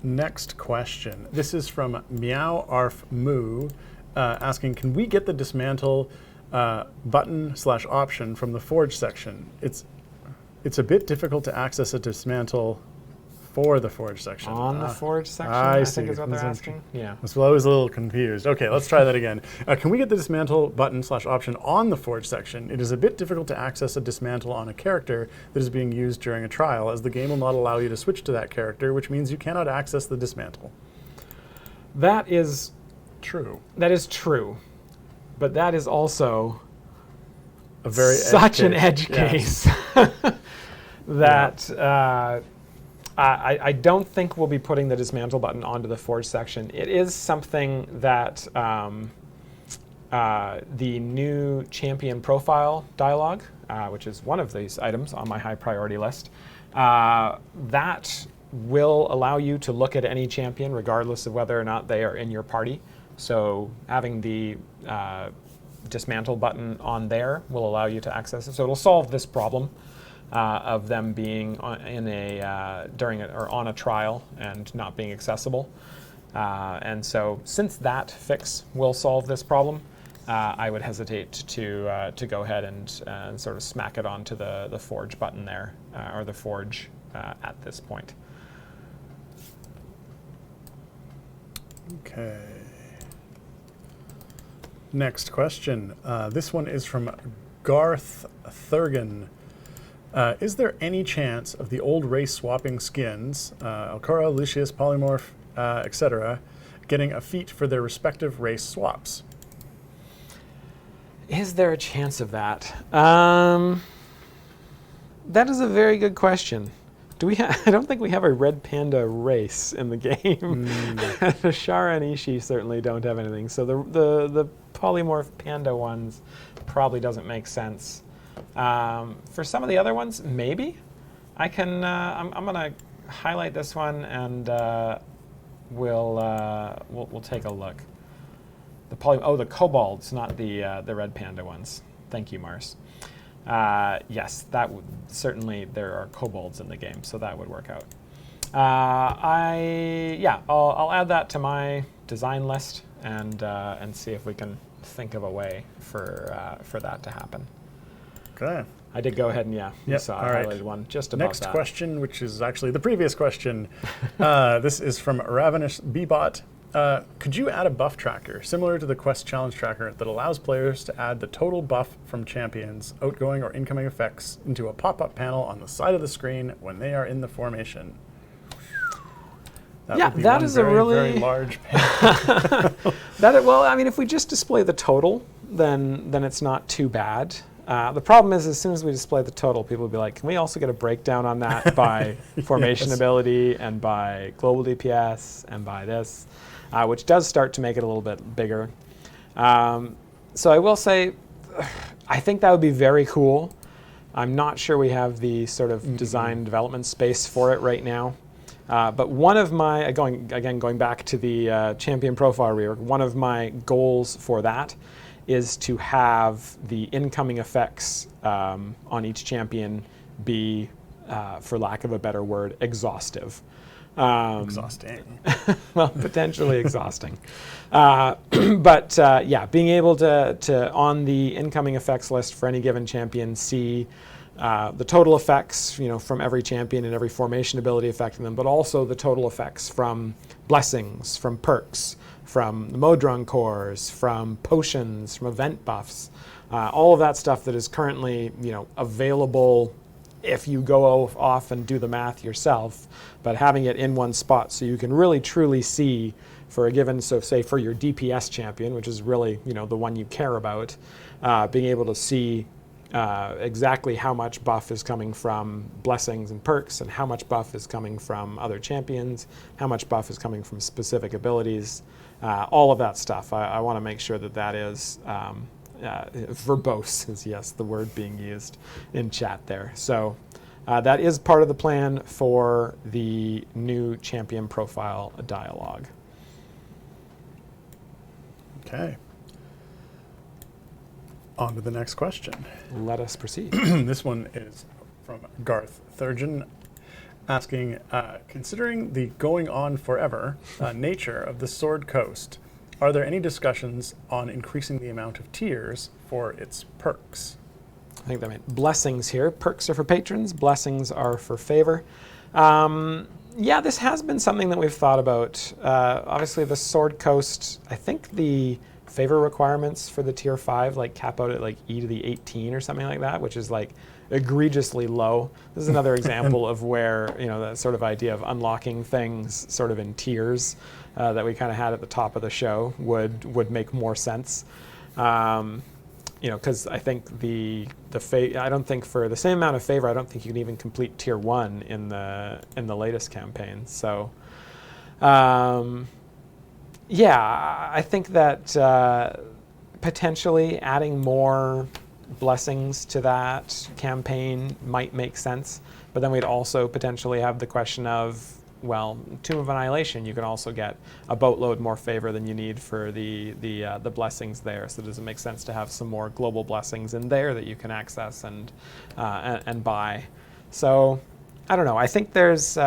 Next question. This is from Meow Arf Moo, asking, can we get the dismantle button/option from the Forge section? It's a bit difficult to access a dismantle for the Forge section. On the Forge section, I think see. is what they're asking. Yeah. So I was a little confused. Okay, let's try that again. Can we get the dismantle button/option on the Forge section? It is a bit difficult to access a dismantle on a character that is being used during a trial, as the game will not allow you to switch to that character, which means you cannot access the dismantle. That is true. That is true, but that is also a very such an edge case that. I don't think we'll be putting the dismantle button onto the Forge section. It is something that the new champion profile dialog, which is one of these items on my high priority list, that will allow you to look at any champion regardless of whether or not they are in your party. So having the dismantle button on there will allow you to access it. So it'll solve this problem. Of them being on a trial and not being accessible. And so since that fix will solve this problem, I would hesitate to go ahead and sort of smack it onto the Forge button there, or the Forge at this point. Okay. Next question. This one is from Garth Thurgan. Is there any chance of the old race swapping skins, Alcora, Lucius, Polymorph, etc., getting a feat for their respective race swaps? Is there a chance of that? That is a very good question. I don't think we have a red panda race in the game. Shara and Ishii certainly don't have anything. So the polymorph panda ones probably doesn't make sense. For some of the other ones, maybe. I'm going to highlight this one and we'll take a look. The kobolds, not the red panda ones. Thank you, Mars. Yes, that would certainly, there are kobolds in the game, so that would work out. I'll add that to my design list and see if we can think of a way for that to happen. Okay. I did go ahead and you saw I highlighted one just about Next question, which is actually the previous question. This is from Ravenous Bebot. Could you add a buff tracker similar to the quest challenge tracker that allows players to add the total buff from champions, outgoing or incoming effects, into a pop-up panel on the side of the screen when they are in the formation? That is a really very large panel. If we just display the total, then it's not too bad. The problem is, as soon as we display the total, people will be like, can we also get a breakdown on that by formation ability and by global DPS and by this, which does start to make it a little bit bigger. So I will say, I think that would be very cool. I'm not sure we have the sort of design development space for it right now. But one of my, going back to the champion profile reorg, one of my goals for that is to have the incoming effects on each champion be, for lack of a better word, exhaustive. Exhausting. Well, potentially exhausting. But yeah, being able to, on the incoming effects list for any given champion, see the total effects, from every champion and every formation ability affecting them, but also the total effects from blessings, from perks, from the Modron cores, from potions, from event buffs, all of that stuff that is currently, available if you go off and do the math yourself, but having it in one spot so you can really truly see for a given, so say for your DPS champion, which is really, the one you care about, being able to see exactly how much buff is coming from blessings and perks and how much buff is coming from other champions, how much buff is coming from specific abilities, all of that stuff. I want to make sure that is verbose is, yes, the word being used in chat there. So that is part of the plan for the new champion profile dialogue. Okay. On to the next question. Let us proceed. This one is from Garth Thurgeon, asking, considering the going on forever nature of the Sword Coast, are there any discussions on increasing the amount of tiers for its perks? I think that meant blessings here. Perks are for patrons, blessings are for favor. Yeah, this has been something that we've thought about. Obviously, the Sword Coast, I think the favor requirements for the tier 5 cap out at E to the 18 or something like that, which is egregiously low. This is another example of where, that sort of idea of unlocking things sort of in tiers that we kind of had at the top of the show would make more sense. Because I think I don't think for the same amount of favor, I don't think you can even complete tier 1 in the latest campaign. So, yeah, I think that potentially adding more blessings to that campaign might make sense. But then we'd also potentially have the question of, well, Tomb of Annihilation, you can also get a boatload more favor than you need for the blessings there. So does it make sense to have some more global blessings in there that you can access and buy? So I don't know. I think there's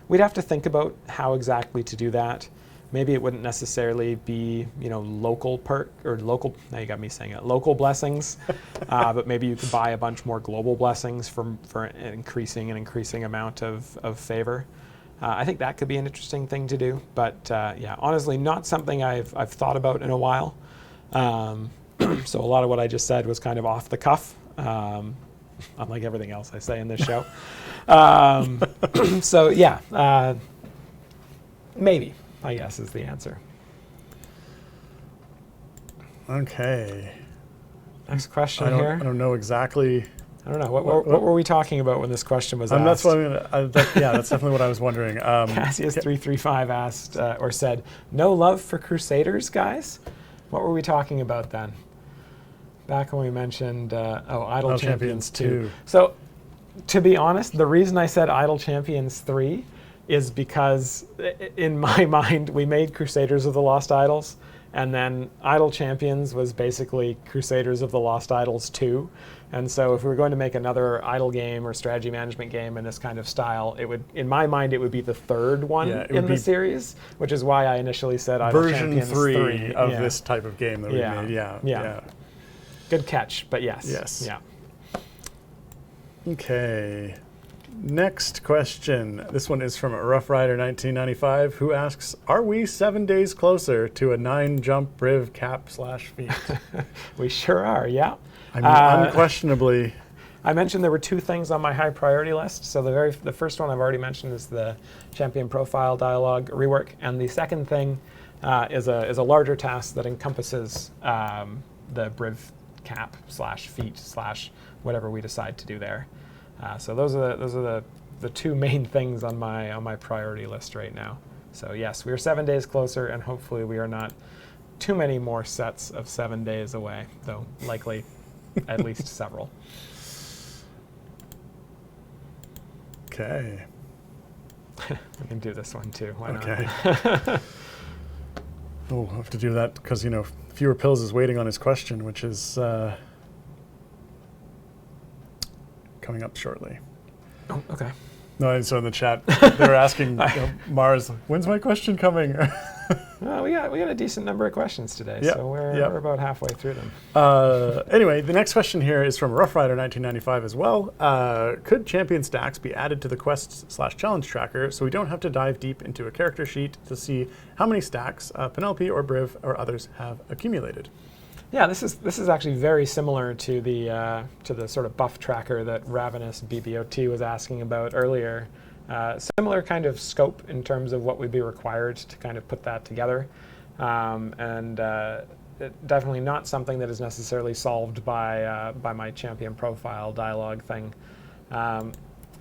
we'd have to think about how exactly to do that. Maybe it wouldn't necessarily be, local perk or local. Now you got me saying it. Local blessings, but maybe you could buy a bunch more global blessings for an increasing amount of favor. I think that could be an interesting thing to do. But yeah, honestly, not something I've thought about in a while. So a lot of what I just said was kind of off the cuff, unlike everything else I say in this show. So yeah, maybe, I guess, is the answer. Okay. Next question here. I don't know exactly. I don't know. What were we talking about when this question was asked? That's what that's definitely what I was wondering. Cassius335 asked or said, "No love for Crusaders, guys." What were we talking about then? Back when we mentioned Idle Champions 2. So, to be honest, the reason I said Idle Champions 3 is because, in my mind, we made Crusaders of the Lost Idols, and then Idle Champions was basically Crusaders of the Lost Idols 2. And so if we were going to make another idle game or strategy management game in this kind of style, it would, in my mind, it would be the third one in the series, which is why I initially said Idle Champions 3. Version 3 of this type of game that we made. Yeah. Good catch, but yes. Yes. Yeah. Okay. Next question. This one is from Rough Rider 1995, who asks, "Are we 7 days closer to a 9-jump Briv cap/feat?" We sure are. Yeah. I mean, unquestionably. I mentioned there were 2 things on my high priority list. So the first one I've already mentioned is the champion profile dialogue rework, and the second thing is a larger task that encompasses the Briv cap/feat/ whatever we decide to do there. So those are the 2 main things on my priority list right now. So yes, we are 7 days closer, and hopefully we are not too many more sets of 7 days away, though likely at least several. Okay. We can do this one too. Why okay. not? We'll have to do that because, Fewer Pills is waiting on his question, which is coming up shortly. Oh, okay. No, so in the chat, they were asking Mars, when's my question coming? Well, we got a decent number of questions today, so we're about halfway through them. Anyway, the next question here is from Rough Rider 1995 as well. Could champion stacks be added to the quest/challenge tracker so we don't have to dive deep into a character sheet to see how many stacks Penelope or Briv or others have accumulated? Yeah, this is actually very similar to the sort of buff tracker that Ravenous BBOT was asking about earlier. Similar kind of scope in terms of what would be required to kind of put that together, and definitely not something that is necessarily solved by my champion profile dialogue thing. I'm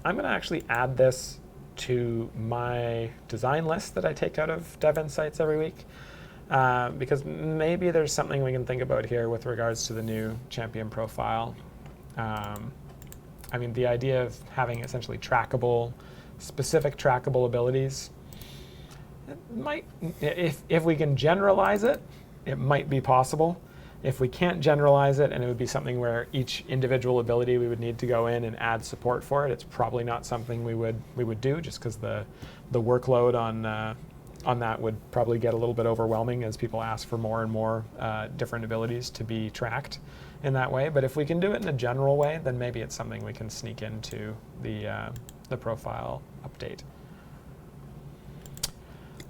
going to actually add this to my design list that I take out of Dev Insights every week. Because maybe there's something we can think about here with regards to the new champion profile. I mean, the idea of having essentially specific trackable abilities, it might, if we can generalize it, it might be possible. If we can't generalize it, and it would be something where each individual ability we would need to go in and add support for it, it's probably not something we would do, just because the workload on that would probably get a little bit overwhelming as people ask for more and more different abilities to be tracked in that way. But if we can do it in a general way, then maybe it's something we can sneak into the profile update.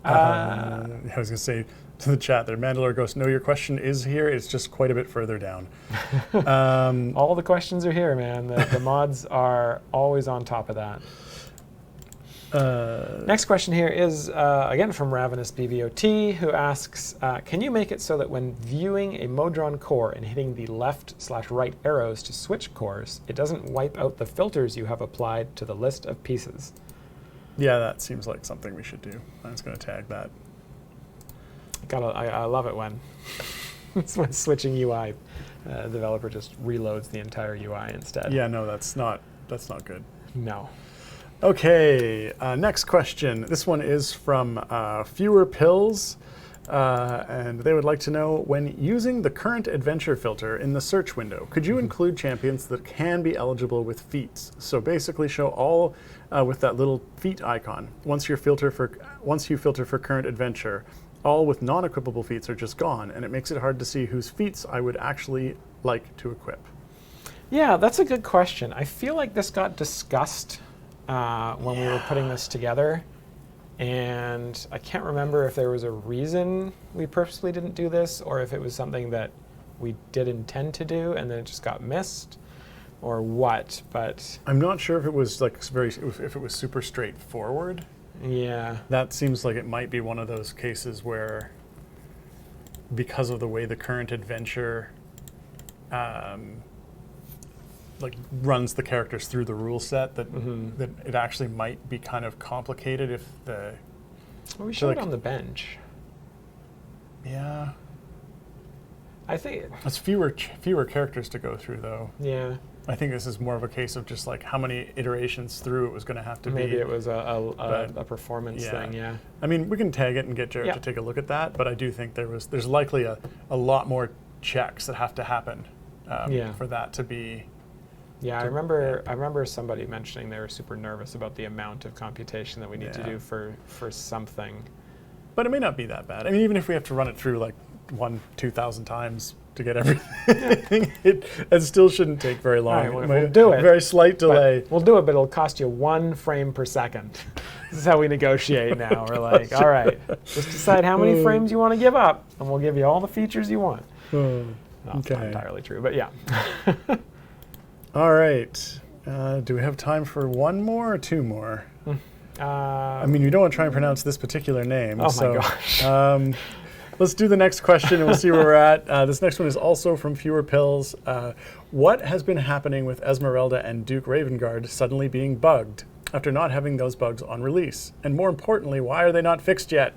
I was going to say to the chat there, Mandalore Ghost, no, your question is here. It's just quite a bit further down. All the questions are here, man. The mods are always on top of that. Next question here is, again, from Ravenous BVOT, who asks, can you make it so that when viewing a Modron core and hitting the left/right arrows to switch cores, it doesn't wipe out the filters you have applied to the list of pieces? Yeah, that seems like something we should do. I'm just going to tag that. I love it when when switching UI, the developer just reloads the entire UI instead. Yeah, no, that's not good. No. Okay, next question. This one is from Fewer Pills, and they would like to know, when using the current adventure filter in the search window, could you include champions that can be eligible with feats? So basically show all with that little feat icon. Once you filter for current adventure, all with non-equipable feats are just gone, and it makes it hard to see whose feats I would actually like to equip. Yeah, that's a good question. I feel like this got discussed when we were putting this together, and I can't remember if there was a reason we purposely didn't do this, or if it was something that we did intend to do and then it just got missed, or what. But I'm not sure if it was like if it was super straightforward. Yeah, that seems like it might be one of those cases where, because of the way the current adventure like runs the characters through the rule set, that that it actually might be kind of complicated if the. Well, we showed it on the bench. Yeah. I think it's fewer characters to go through, though. Yeah. I think this is more of a case of just like how many iterations through it was going to have to be. Maybe it was a performance thing. Yeah. I mean, we can tag it and get Jared to take a look at that, but I do think there's likely a lot more checks that have to happen for that to be. Yeah, I remember somebody mentioning they were super nervous about the amount of computation that we need to do for something. But it may not be that bad. I mean, even if we have to run it through like 2,000 times to get everything, it still shouldn't take very long. Right, we'll do it. Very slight delay. We'll do it, but it'll cost you 1 frame per second. This is how we negotiate now. We're like, all right, just decide how many frames you want to give up, and we'll give you all the features you want. That's not entirely true, but yeah. All right. Do we have time for one more or two more? I mean, you don't want to try and pronounce this particular name. Oh my gosh. Let's do the next question and we'll see where we're at. This next one is also from Fewer Pills. What has been happening with Esmeralda and Duke Ravengard suddenly being bugged after not having those bugs on release? And more importantly, why are they not fixed yet?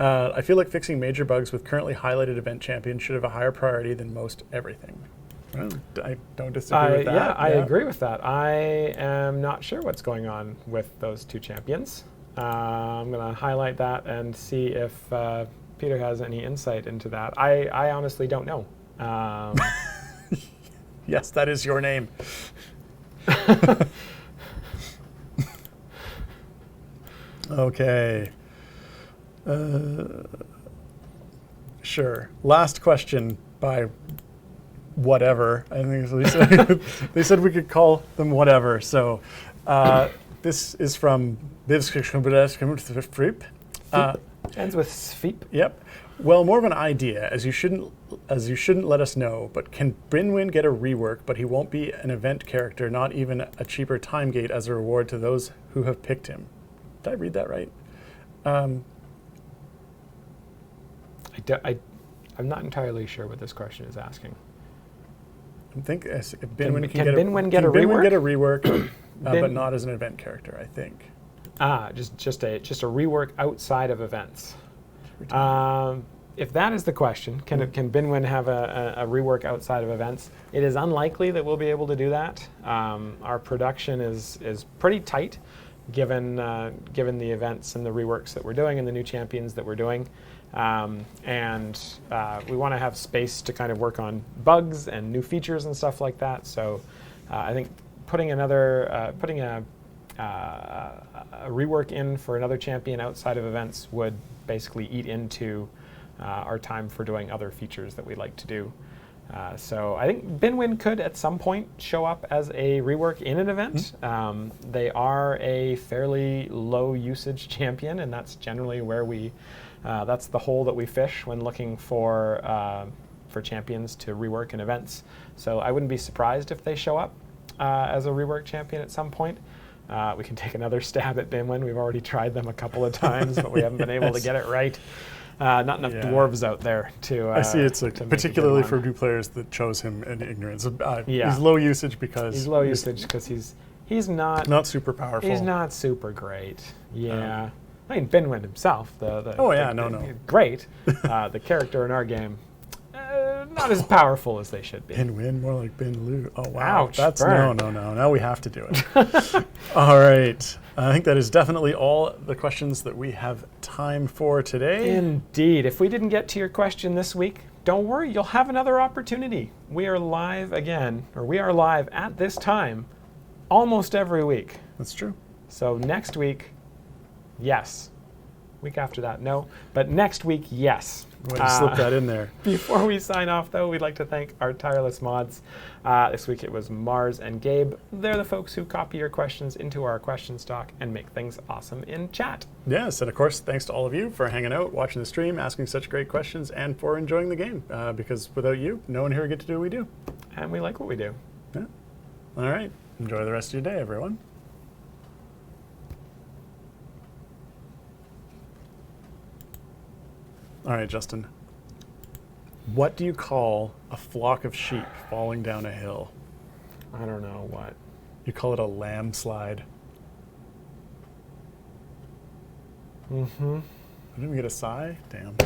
I feel like fixing major bugs with currently highlighted event champions should have a higher priority than most everything. Well, I don't disagree with that. Yeah, I agree with that. I am not sure what's going on with those two champions. I'm going to highlight that and see if Peter has any insight into that. I honestly don't know. Yes, that is your name. Okay. Sure. Last question by whatever. I think they said we could call them whatever. So this is from Ends with Sfeep. Yep. Well, more of an idea, as you shouldn't let us know, but can Brynwyn get a rework, but he won't be an event character, not even a cheaper time gate as a reward to those who have picked him? Did I read that right? I'm not entirely sure what this question is asking. I think Can Brynwyn get a rework, but not as an event character, I think. Just a rework outside of events. If that is the question, can Brynwyn have a rework outside of events? It is unlikely that we'll be able to do that. Our production is pretty tight, given the events and the reworks that we're doing and the new champions that we're doing. And we want to have space to kind of work on bugs and new features and stuff like that. So I think putting a rework in for another champion outside of events would basically eat into our time for doing other features that we like to do. So I think Brynwyn could at some point show up as a rework in an event. They are a fairly low usage champion, and that's generally where that's the hole that we fish when looking for champions to rework in events. So I wouldn't be surprised if they show up as a rework champion at some point. We can take another stab at Brynwyn. We've already tried them a couple of times, but we haven't been able to get it right. Not enough dwarves out there to. I see it's particularly for new players that chose him in ignorance. He's low usage because he's he's not super powerful. He's not super great. Yeah, I mean Brynwyn himself. Great. The character in our game, not as powerful as they should be. Brynwyn, more like Bin-Lu. Oh wow, ouch, that's burn. no. Now we have to do it. All right. I think that is definitely all the questions that we have time for today. Indeed. If we didn't get to your question this week, don't worry, you'll have another opportunity. We are live again, or we are live at this time almost every week. That's true. So next week, yes. Week after that, no. But next week, yes. Way to slip that in there. Before we sign off, though, we'd like to thank our tireless mods. This week it was Mars and Gabe. They're the folks who copy your questions into our question stock and make things awesome in chat. Yes, and of course, thanks to all of you for hanging out, watching the stream, asking such great questions, and for enjoying the game. Because without you, no one here would get to do what we do. And we like what we do. Yeah. All right. Enjoy the rest of your day, everyone. All right, Justin. What do you call a flock of sheep falling down a hill? I don't know what. You call it a landslide. Mm-hmm. I didn't even get a sigh? Damn.